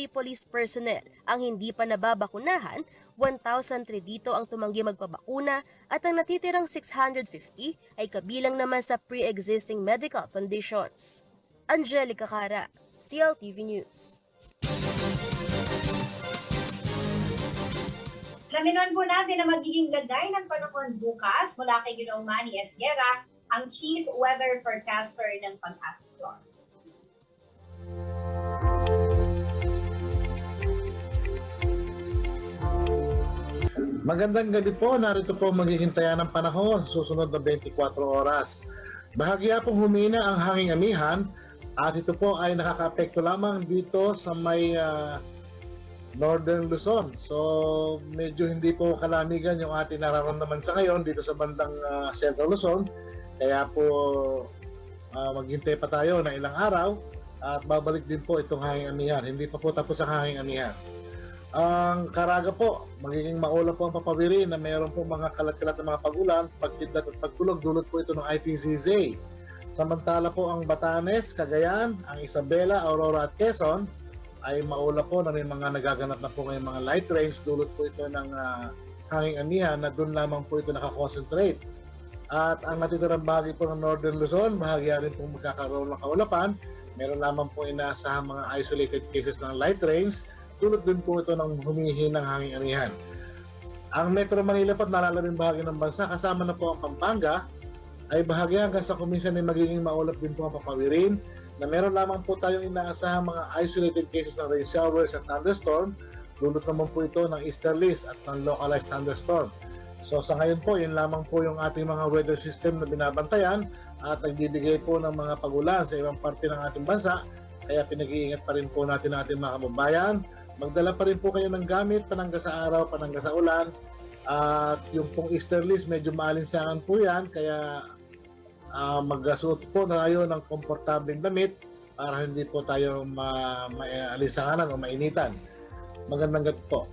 police personnel ang hindi pa nababakunahan, 1,003 dito ang tumanggi magpabakuna at ang natitirang 650 ay kabilang naman sa pre-existing medical conditions. Angelica Cara, CLTV News. Laminon po natin na magiging lagay ng panahon bukas mula kay Ginoong Manny Esguerra, ang Chief Weather Forecaster ng Pag-asa. Magandang gabi po, narito po magiging taya ng panahon sa susunod na 24 oras. Bahagya pong humina ang hanging amihan at ito po ay nakakaapekto lamang dito sa may Northern Luzon. So medyo hindi po kalamigan yung ating nararamdaman sa ngayon dito sa bandang Central Luzon. Kaya po maghintay pa tayo ng ilang araw at babalik din po itong hanging amihan. Hindi pa po tapos ang hanging amihan. Ang Caraga po, magiging maulap po ang papawiri na mayroon po mga kalat-kalat na mga pagulan, pagkidlat at pagkulog, dulot po ito ng IPCZ. Samantala po ang Batanes, Cagayan, ang Isabela, Aurora at Quezon ay maulap po na may mga nagaganap na po ngayong mga light rains, dulot po ito ng hanging amihan na doon lamang po ito nakakonsentrate. At ang natitirang bahagi po ng Northern Luzon, bahagya rin po magkakaroon ng kaulapan. Meron lamang po inaasahang mga isolated cases ng light rains, tulad din po ito ng humihinang hanging amihan. Ang Metro Manila po at nalalabing bahagi ng bansa, kasama na po ang Pampanga, ay bahagi hanggang sa kuminsan ay magiging maulap din po ang papawirin, na meron lamang po tayong inaasahang mga isolated cases ng rain showers at thunderstorm, dulot naman po ito ng easterlies at ng localized thunderstorm. So sa ngayon po, yun lamang po yung ating mga weather system na binabantayan at nagbibigay po ng mga pagulan sa ibang parte ng ating bansa, kaya pinag-iingat pa rin po natin ang ating mga kababayan. Magdala pa rin po kayo ng gamit, panangga sa araw, panangga sa ulan. At yung pong easterlies, medyo maalinsangan po yan. Kaya magsuot po na kayo ng komportabling damit para hindi po tayo maalinsanganan o mainitan. Magandang gabi po.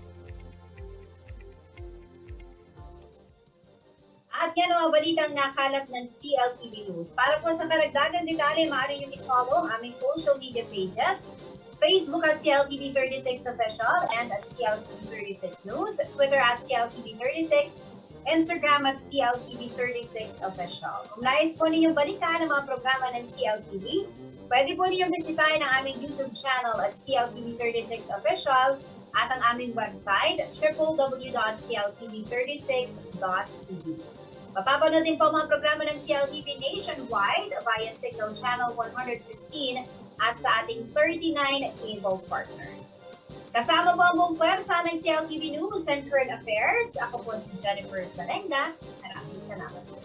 At yan ang mga balitang nakalap ng CLTV News. Para po sa karagdagang detalye, maaari nyo i-follow ang aming social media pages, Facebook at CLTV36 Official and at CLTV36 News, Twitter at CLTV36, Instagram at CLTV36 Official. Kung nais po ninyong balikan ang mga programa ng CLTV, pwede po ninyong bisitahin ang aming YouTube channel at CLTV36 Official at ang aming website, www.cltv36.tv. Mapapanood din po mga programa ng CLTV nationwide via Signal Channel 115 at sa ating 39 cable partners. Kasama po ang buong pwersa ng CLTV News and Current Affairs. Ako po si Jennifer Salengda. Maraming salamat po.